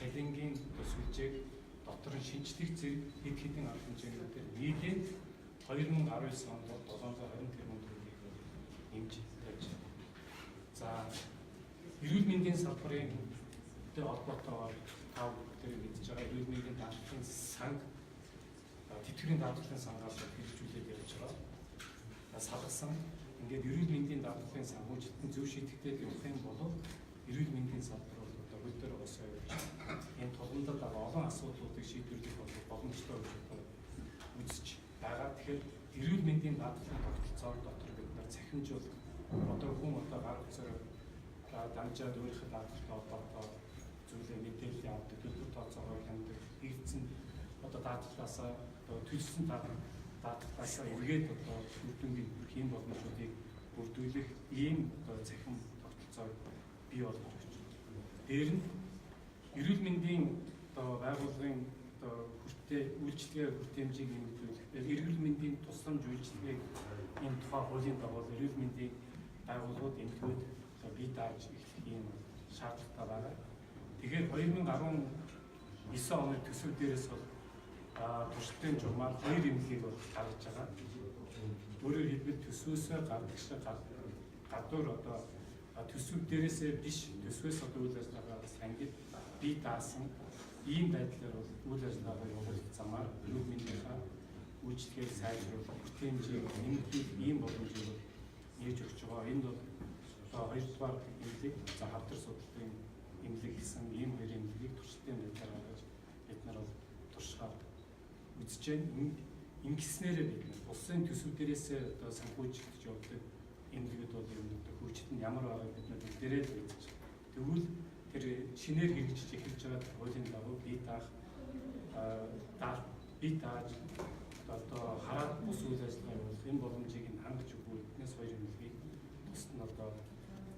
цалингийн төсвөлжийг дотор нь шинжлэх зэрэг хэд хэдэн арга хэмжээнүүдээр нийлээд 2019 онд 720 тэрбум төгрөгийг нэмж тавьж байна. За эрүүл мэндийн салбарын холбоотойгоор тав бүгдээр мэдж байгаа эрүүл мэндийн даатгалын санг тэтгэврийн даатгалын сангаас хэрэгжүүлээд явж байгаа. Салгасан ингээд эрүүл мэндийн даатгалын санхүүжилтэн зөв шийдэгдээд явах юм бол эрүүл мэндийн салбар бол одоо хөл дээр уусаа явж энэ тулгамдад байгаа олон асуудлуудыг шийдвэрлэх боломжтой гэж үзэж байгаа. Тэгэхээр эрүүл мэндийн даатгалын тогтолцоо дотор бид нар цахимжуулах одоо хүн одоо гар утсаар дамжаад өөрийнхөө даатгалтай холбоотой зүйлээ мэдээлэл авдаг, төлбөр тооцоогоо хяндаг, хэрэгцсэн одоо даатгалаасаа төлсөн даатгалаасаа эргээд одоо үр дүнгийн ийм боломжуудыг бүрдүүлэх ийм одоо цахим тогтолцоо бий болгож байна. Дээр нь эрүүл мэндийн одоо байгууллагын одоо үйлчлэгээ хүртээмжийг нэмэгдүүлэх, эрүүл мэндийн тусламж үйлчлэгийг энэ тухай хуулийн дагуу эрүүл мэндийн байгууллагууд эмнэлгүүд бий дааж эхлэх ийм шаардлагатай байгаа. Тэгэхээр 2019 оны төсөв дээрээс бол туршилтын журмаар 2 эмнэлгийг бол гаргаж байгаа. Өөрөөр хэлбэл төсвөөсөө гадуур одоо төсөв дээрээсээ биш төсвөөс одоо үйл ажиллагаа ангид бий даасан ийм байдлаар бол үйл ажиллагаа явуулах замаар эрүүл мэндийнхаа үйлчлэгийг сайжруулах, хүртээмжийг нэмэгдүүлэх ийм боломжийг нээж өгч байгаа. Энд бол хоёрдугаар эмнэлэг за хавдар судлалын эмнэлэг гэсэн ийм хоёр эмнэлгийг туршилтын байдлаар гаргаж бид нар бол туршаад үзэж байна. Ингэснээрээ бид нар улсын төсөв дээрээсээ одоо санхүүжилж явдаг эмнэлгүүд бол юм одоо хөгжит нь ямар байгааг бид нар бүгдээрээ л мэдэж. Тэгвэл тэр шинээр хэрэгжиж эхэлж байгаа хуулийн дагуу бий дааж одоо хараад бус үйл ажиллагаа явуулах энэ боломжийг нь хангаж өгөх эднээс хоёр эмнэлгийг тусад нь одоо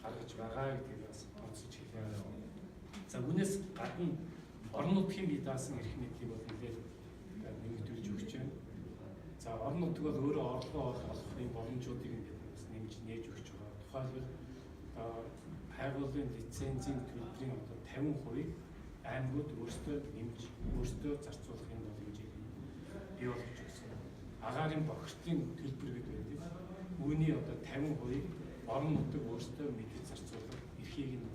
гаргаж байгаа гэдгийг бас тооцож хэлээ. За үүнээс гадна орон нутгийн бий даасан эрх мэдлийг бол нэлээд нэмэгдүүлж өгч байна. За орон нутг бол өөрөө орлогоо олохын боломжуудыг бид бас нэмж нээж өгч байгаа. Тухайлбал хайгуулын лицензийн төлбөрийн одоо 50%-ийг аймагуд өөрсдөө нэмж өөрсдөө зарцуулахын боломжийг бий болгож өгсөн. Агаарын бохирдлын төлбөр гэдэг байдаг. Үүний одоо 50%-ийг орон нутаг өөрсдөө мэдээж зарцуулах эрхийг нь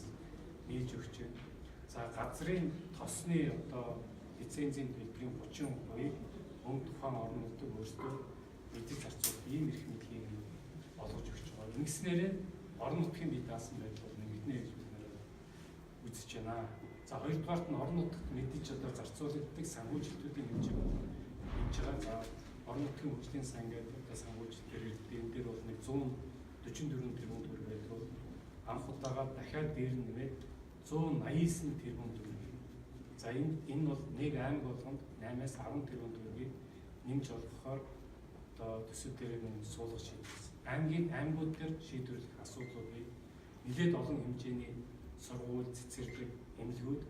нээж өгч байна. За газрын тосны одоо лицензийн төлбөрийн 30%-ийг мөн тухайн орон нутаг өөрсдөө мэдээж зарцуулах ийм эрх мэдлийг олгож өгч байгаа. Ингэснээрээ орон нутгийн бий даасан байдал нэмэгдэнэ гэж бид үзэж байна. За хоёрдугаарт нь орон нутагт мэдээж одоо зарцуулагддаг санхүүжилтүүдийн хэмжээ нэмж байгаа. За орон нутгийн хөгжлийн сан гэдэг одоо санхүүжилт энэ дээр бол 144 тэрбум төгрөг байдаг. Анх удаага дахиад дээр нэмээд 189 тэрбум төгрөг. За энэ бол нэг аймаг болгонд 8-аас 10 тэрбум төгрөгийг нэмж олгохоор одоо төсөв дээр нь суулгах шийдвэрсэн. Аймагуд дээр шийдвэрлэх асуудлуудыг нэлээд олон хэмжээний сургууль, цэцэрлэг, эмнэлгүүд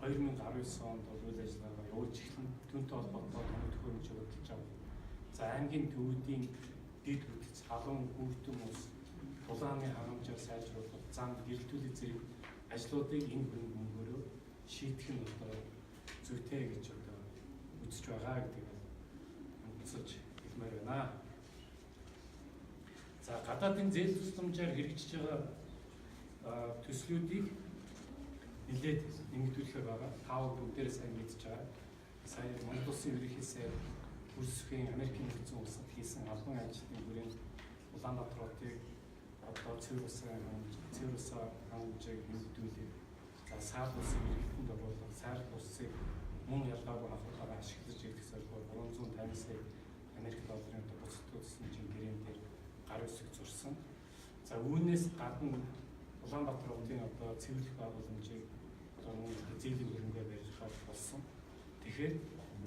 2019 онд үйл ажиллагаа явуулж эхлэн түүнтэй холбоотой төхөөрөмж хөгжиж байгаа. За аймгийн төвүүдийн дэд бүтц, халуун, хүүхдэн ус, тулааны хангамжаа сайжруулах, зам, гэрэлтүүлэх зэрэг ажлуудыг энэ хөрөнгө мөнгөөрөө шийдэх нь одоо зүйтэй гэж одоо үзэж байгаа гэдгийг онцолж хэлмээр байна. За гадаадын зээл тусламжаар хэрэгжиж байгаа төслүүдийг нэлээд нэмэгдүүлэхээр байгаа. Тав бүгдээрээ сайн мэдж байгаа. Сая Монгол Улсын ерөнхий сайд Улсын Америкийн нэгдсэн улсад хийсэн албан ажлын хүрээнд Улаанбаатар хотыг одоо цэвэр усаа хангамжийг нэмэгдүүлээд за саад улсын иргэдэнд оруулах сайр улсыг мөн ялгаагүй хавтараа ашиглаж ирэх зорилгоор 350 сая Америк долларын буцалт төлсөн гэрээнд дээр гар үсэг зурсан. За үүнээс гадна Улаанбаатар хотын одоо цэвэрлэх байгууламжийг зээлийн хөрөнгөөр барьж болсон. Тэгэхээр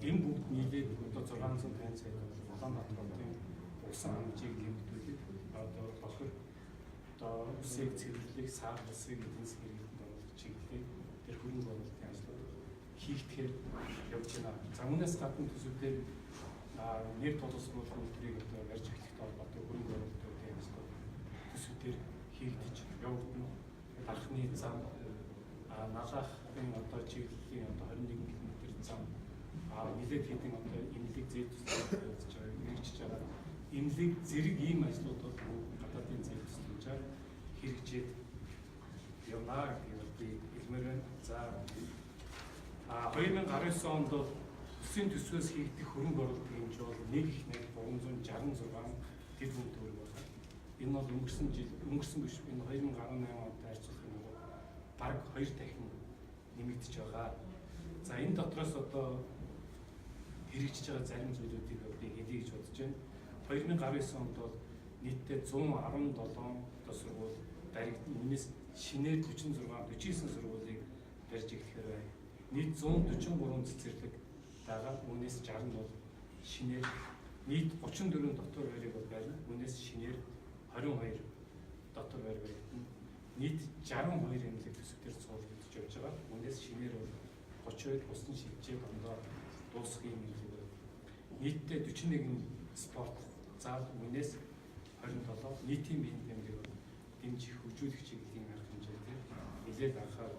энэ бүгд нийлээд одоо 650 сая Улаанбаатар хотын усан хангамжийг нэмэгдүүлэх одоо бохир одоо үсэг цэвэрлэх, саад усыг эдийн засгийн хэрэгтэнд оруулах чиглэлээр тэр хөрөнгө оруулалтын ажлууд хийгдэхээр явж байна. За үүнээс гадна төсөвдөр нэр толгосруулах үйлдвэрийг одоо барьж эхлэх толгойтой хөрөнгө оруулалтын ажлууд төсөвдөр хийгдэж явагдана. Алхны зам, Налаахын одоо чиглэлийн одоо 21 км зам нэлээд хэдэн одоо имлэг зээл тусламж хэрэгжиж байгаа. Имлэг зэрэг ийм ажлуудад гадаадын зээл тусламжаар хэрэгжээд явна гэдгийг би хэлмээр байна. За 2019 онд Улсын төсвөөс хийгдэх хөрөнгө оруулалт хэмжээ бол 1,366 тэрбум төгрөг байна. Энэ бол өнгөрсөн биш энэ 2018 онд харьцуулах юм бол бараг 2 дахин нэмэгдэж байгаа. За энэ дотроос одоо хэрэгжиж байгаа зарим зүйлүүдийг би хэлье гэж бодож байна. 2019 онд бол нийтдээ 117 одоо сургууль баригдсан. Үүнээс шинээр 49 сургуулийг барьж эхлэхээр байна. Нийт 143 цэцэрлэг байгаа. Үүнээс 60 нь бол шинээр нийт 34 дотор байрыг бол байна. Үүнээс шинээр 22 дотор байр баригдана. Нийт 62 эмнэлэг төсөвтөр цуглагдж явж байгаа. Үүнээс шинээр бол 32 усан шилжээ дондоо дуусгах юм хэлээ. Нийтдээ 41 спорт зал, үүнээс 27 нийтийн биеийн тэмдэг дэмжих хөгжүүлэх чиглэлийн арга хэмжээтэй нэлээд анхаар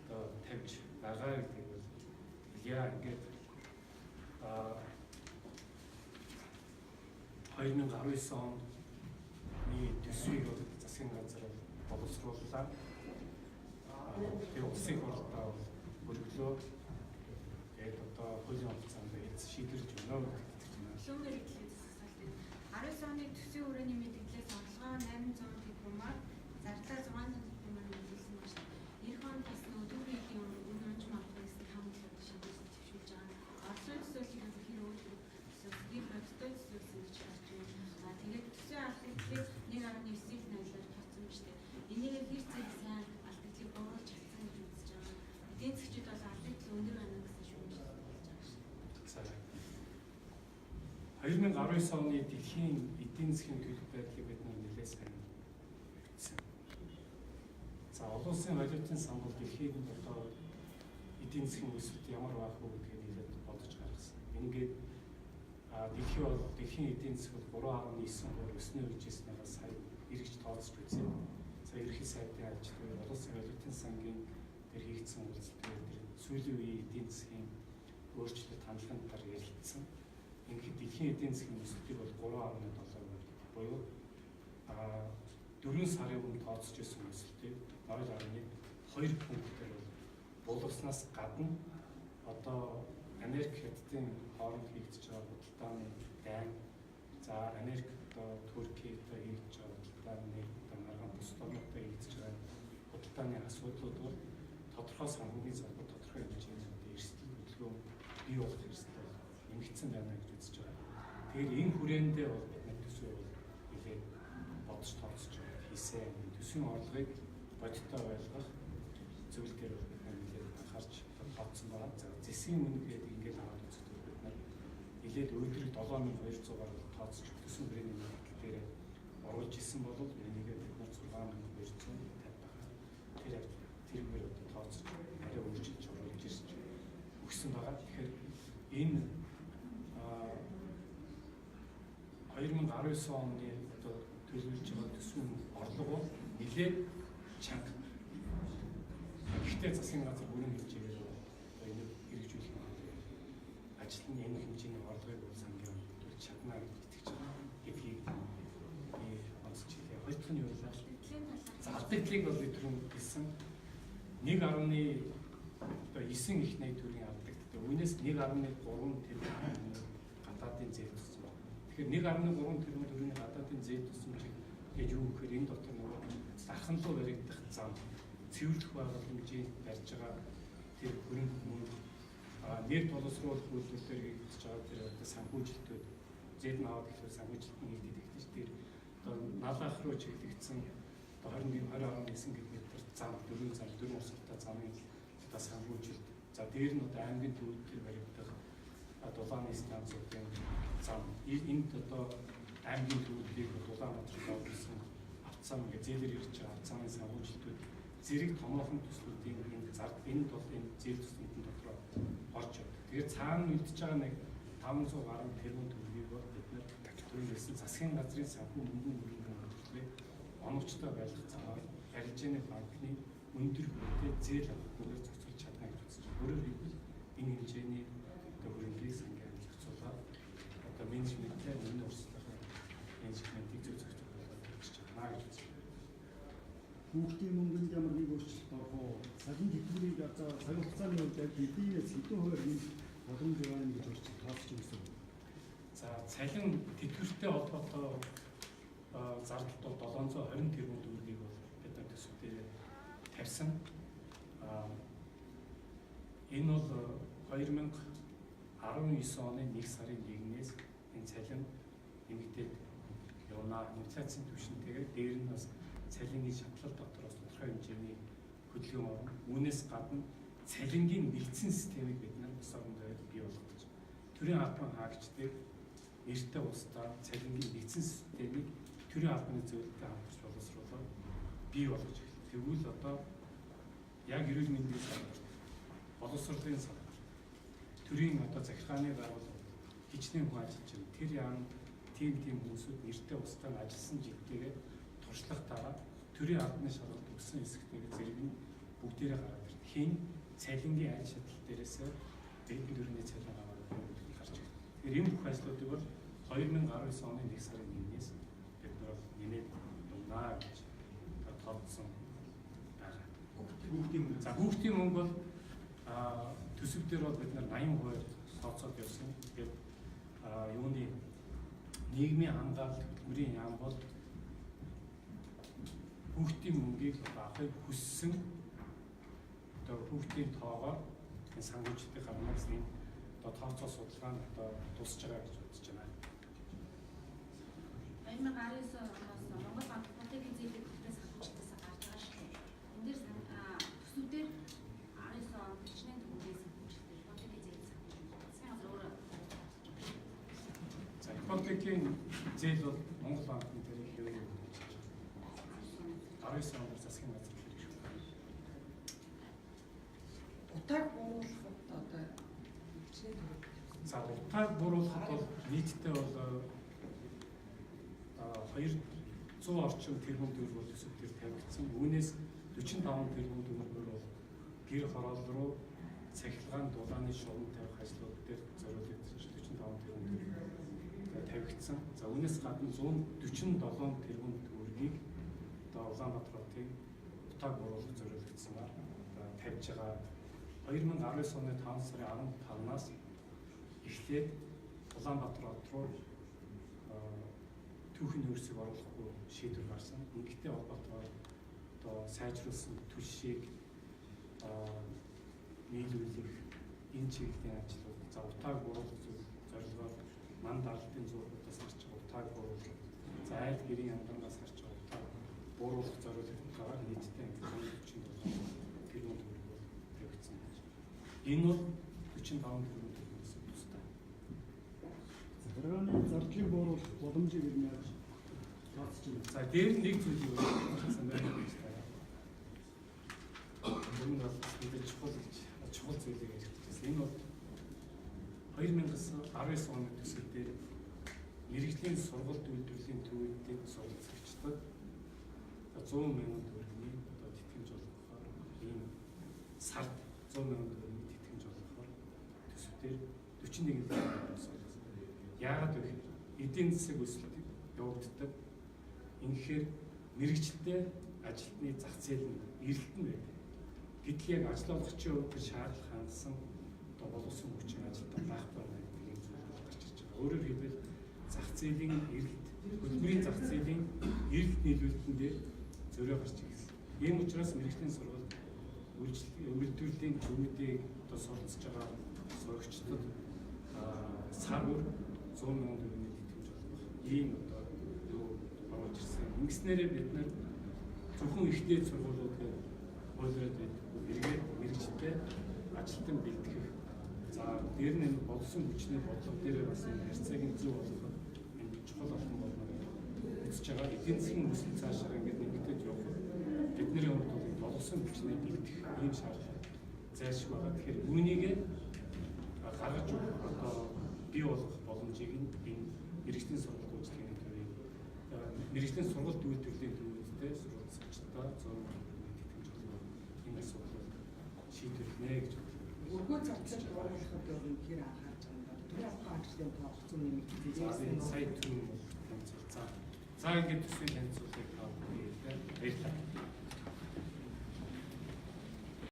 одоо тавьж байгаа гэдэг бол яа ингээд 2019 оны төсвийг бол засгийн газар боловсрууллаа. Тэгээ улсын хурлаа бүргэлөө тэгээд одоо хуулийн хугацаанд шийдвэрлэж өгнө гэж байна. Шүүмээр хэлээд асуулт. 19 оны төсвийн хүрээний мэдээлэлээс орлогоо 800 тэрбумаар зарлаа 600 тэрбумаар нэмэгдсэн байна. Эх онд бас өдөрийн үнэ онц мартагс хамтлаг шийдвэрлэж төвшүүлж байгаа. Орлогын төсөөллийг хэр өөрөөр төсөөлөх бодтой төсөөлсөн гэж харж байна. Тэгээд төсвийн алдагдлыг 1.9-ийг ноёлоор тооцсон ба штэ. Энийг хэр зэрэг сайн алдагдлыг бууруулж чадсан гэж үзэж байгаа. Эдийн засгчид бол алдагдал өндөр байна гэсэн шүүмж болж байгаа штэ. 2019 оны дэлхийн эдийн засгийн төлөв байдлыг бид нэлээд сайн мэдсэн. За олон улсын валютын сан бол дэлхийн одоо эдийн засгийн өсөлт ямар байх вэ гэдгийг нэлээд бодож гаргасан. Ингээд дэлхийн эдийн засаг бол 3.9% өснө гэж хэлснээр сая эргэж тооцож үзсэн. За ерхий сайдын ажилтны олон улсын валютын сангийн дээр хийгдсэн үйлчлэлээр сүүлийн үеийн эдийн засгийн өөрчлөлт хандлагын талаар ярилцсан. Ингээд дэлхийн эдийн засгийн өсөлтийг бол 3.7% буюу 4 сарын өмнө тооцож байсан өсөлтийг 0.2 пунктээр булгаснаас гадна одоо Америк хятадын хооронд хийгдэж байгаа худалдааны дайн, за Америк одоо Туркитэй хийгдэж байгаа худалдааны маргаан бус орнуудтай хийгдэж байгаа худалдааны асуудлууд бол тодорхой санхүүгийн салбар тодорхой хэмжээнд эрсдэл хөдөлгөөн бий болох эрсдэл нэмэгдсэн байна гэж үзэж байгаа. Тэгэхээр энэ хүрээндээ бол бидний төсөв бол нэлээд бодож тооцож хийсэн. Төсвийн орлогыг бодиттой байлгах зүйл дээр бид нэлээд анхаарч тооцсон байна. За зэсийн үнэ гэдэг ингээд аваад үзэхдээ бид нэлээд өдрийг 7200-аар тооцож төсвийн хүрээний мэдээлэл дээр оруулж исэн бол энийгээ бид 6250 байгаа. Тэр одоо тооцож арай өөрчилж оруулж ирсэн өгсөн байгаа. Тэгэхээр энэ 2019 оны одоо төлөвлөж байгаа төсвийн орлого нэлээд чанга. Гэхдээ засгийн газар бүрэн хэмжээгээр энэ хэрэгжүүлэх ажил нь энэ хэмжээний орлогыг сангийн чадна гэж итгэж байгаа. Гэдгийг би онцлж хэлье. Хоёр дахь нь юу вэ? За алдагдлыг бол бид хэлсэн 1.9 их найт төгрөгийн алдагдaltaй. Үүнээс 1.3 тэрбум гадаадын зээл туссан байна. Тэгэхээр 1.3 тэрбум төгрөгийн гадаадын зээл тусамжийг гэж юу гэхээр энэ дотор нөгөө дарханлуу баригдах зам, цэвэрлэх байгууллага хэмжээнд барьж байгаа тэр хөрөнгө мөнгө, нэр боловсруулах үйлдвэрлэлээр хийгдэж байгаа тэр одоо санхүүжилтүүд, зээл нь аваад гэхээр санхүүжилтийн хийгдэж тэгж тэр одоо налаах руу чиглэгдсэн 20.9 км зам, 4 зам, 4 усалтай замын одоо санхүүжилт. За дээр нь одоо аймгийн төвөөр баригдах дулааны станцуудын зам. Энд одоо аймгийн төвүүдийг Улаанбаатар гэсэн автосан ингээ зээлээр ирж байгаа автосан санхүүжилтүүд зэрэг томоохон төслүүдийн энд бол энэ зээл төслүүдийн дотор орж явдаг. Тэгээд цаана үлдэж байгаа нэг 500 гаруй тэрбум төгрөгийг бид нэр төлөвлөсөн засгийн газрын санхүү мөнгөний хөдөлгөөний оновчтой байлгах замаар Аржины банкны өндөр хүрээтэй зээл авахгүйгээр зохицуулж чадна гэж үзэж байна. Өөрөөр хэлбэл энэ хэмжээний хөрөнгөийг сангийн зохицуулаад одоо менежменттэй өмнө урсгалын менежментийг зөв зохицуулах гэж байна гэж үзэж байна. Хүүхдийн мөнгөнд ямар нэг өөрчлөлт орох уу? Цалин тэтгэврийг одоо цаг хугацааны үед хэдийнээс хэдэн хувиар нэмэх боломж байна гэж өөрчлөлт тооцож өгсөн. За цалин тэтгэвртэй холбоотой зардалт бол 720 тэрбум төгрөгийг бол бид нар төсөвтөө тавьсан. Энэ бол 2019 оны 1 сарын 1-ээс энэ цалин нэмэгдээд явна. Инфляцийн түвшинтэйгээр дээр нь бас цалингийн шатлал дотор бас тодорхой хэмжээний хөдөлгөөн орно. Үүнээс гадна цалингийн нэгдсэн системийг бид нар бас орондоо бий болгож төрийн албан хаагчдыг нэртэй улсдаа цалингийн нэгдсэн системийг төрийн албаны зөвлөлтөд хамтарч боловсруулаад бий болгож эхэллээ. Тэгвэл одоо яг эрүүл мэндийн салбар, боловсролын салбар, төрийн одоо захиргааны байгууллага хичнээн хүн ажиллаж байна. Тэр яам тийм хүмүүсүүд нэртэй улсдаа ажилласан жигтэйгээ туршлах дараа төрийн албаны шалгалт өгсөн хэсэгтээ зэрэг нь бүгдээрээ гараад ирнэ. Хин цалингийн аль шатлал дээрээсээ дээд төрний цалин аваад гарч ирнэ. Тэгэхээр энэ бүх ажлуудыг бол 2019 оны 1 сарын 1-ээс бид нар нэмээд дуунаа гэж тооцсон байгаа. Хүүхдийн мөнгө бол төсөв дээр бол бид нар 80% тооцоод явсан. Тэгээд юуны нийгмийн хамгаалалт хөтөлбөрийн яам бол хүүхдийн мөнгийг авахыг хүссэн одоо хүүхдийн тоогоор энэ санхүүжилтийн гарнаас нэг одоо тооцоо судалгаа нь одоо тусаж байгаа гэж бодож байна. 2019 оноос Монгол банк ипотекийн зээлийг бүртгээс санхүүжилтээс гарч байгаа шүү дээ. Энд дээр төсвүүдээр 19 он хичнээн төгрөгийн санхүүжилтээр ипотекийн зээлийг санхүүжилт. Сайн газар өөрөө. За ипотекийн зээл бол Монгол банкны дээр хэвээр 19 оноос засгийн газар хэрэг шүү. Утааг бууруулахад одоо хичнээн төгрөг. За утааг бууруулахад бол нийтдээ бол 200 орчим тэрбум төгрөг бол төсөв дээр тавигдсан. Үүнээс 45 тэрбум төгрөгөөр бол гэр хороол руу цахилгаан дулааны шугам тавих ажлууд дээр зориулагдсан 45 тэрбум төгрөг тавигдсан. За үүнээс гадна 147 тэрбум төгрөгийг одоо Улаанбаатар хотын утааг бууруулах зориулагдсанаар тавьж байгаа. 2019 оны 5 сарын 15-наас эхлээд Улаанбаатар хот руу түүхийн нөөцийг оруулахгүй шийдвэр гарсан. Ингэхтэй холбоотойгоор одоо сайжруулсан түлшийг нийлүүлэх энэ чиглэлийн ажлууд за утааг бууруулах зорилгоор манд ардын зургуудаас гарч байгаа утааг бууруулах за айл гэрийн яндарнаас гарч байгаа утааг бууруулах зорилгоор нийтдээ 147 тэрбум төгрөг тавигдсан байна. Энэ бол 45 тэрбум төгрөгөөс тусдаа. Захиргааны зардлыг бууруулах боломжийг нь яаж тооцож байна? За дээр нэг зүйл юу гэсэн байна гэж байна. Энэ бол мэдээж чухал зүйлийг ярьж байна. Энэ бол 2019 оны төсөл дээр мэрэгжлийн сургалт үйлдвэрлэлийн төвөдөлд суралцагчдад 100 мянган төгрөгийн одоо тэтгэмж олгохоор ийм сард 100 мянган төгрөгийн тэтгэмж олгохоор төсөл дээр 41 төгрөг. Яагаад вэ? Эдийн засаг өсөлт явагддаг. Ингэхээр мэрэгчлээ ажилтны зах зээл нь эрэлтэн байдаг. Гэтэл яг ажил олгогчийн хувьд тэр шаардлага хангасан одоо боловсон хүчин ажилтан байхгүй байна гэдэг юм зүйл гарч ирж байгаа. Өөрөөр хэлбэл зах зээлийн эрэлт, хөдөлмөрийн зах зээлийн эрэлт нийлүүлэлтэн дээр зөрөө гарч ирсэн. Ийм учраас мэрэгчлийн сургалт үйлдвэрлэлийн төвүүдийг одоо суралцж байгаа сурагчдад сар бүр 100 мянган төгрөгийн тэтгэмж олгох ийм одоо юу оруулж ирсэн. Ингэснээрээ бид нар зөвхөн ихтэй сургуулиуд хуулиуд эргээд мэрэгчтэй ажилтан бэлтгэх. За дээр нь болсон хүчний бодлого дээр бас энэ харьцааг зөв болгох энэ чухал олон болно гэж байгаа. Эдийн засгийн өсөлт цаашаа ингээд нэмэгдэж явах бидний хувьд бол болсон хүчний бэлтгэх ийм шаардлага зайлшгүй байгаа. Тэгэхээр үүнийг гаргаж өгөх одоо бий болгох боломжийг энэ мэрэгжлийн сургалт үйлчлэгийн төвийн мэрэгжлийн сургалт үйлдвэрлэлийн төвүүдтэй суралцагчдаа 100 мянган тэтгэмж олгох шийдвэрнэ гэж бодлоо. Өргөө цацаж оруулахад бол үнэхээр анхаарч байгаа юм байна. Тэр авах ажлын тооцоо нэмэгдэж За би сая түн танилцуулсан. За ингээд төсвийн танилцуулгыг тавьсан. Баярлалаа.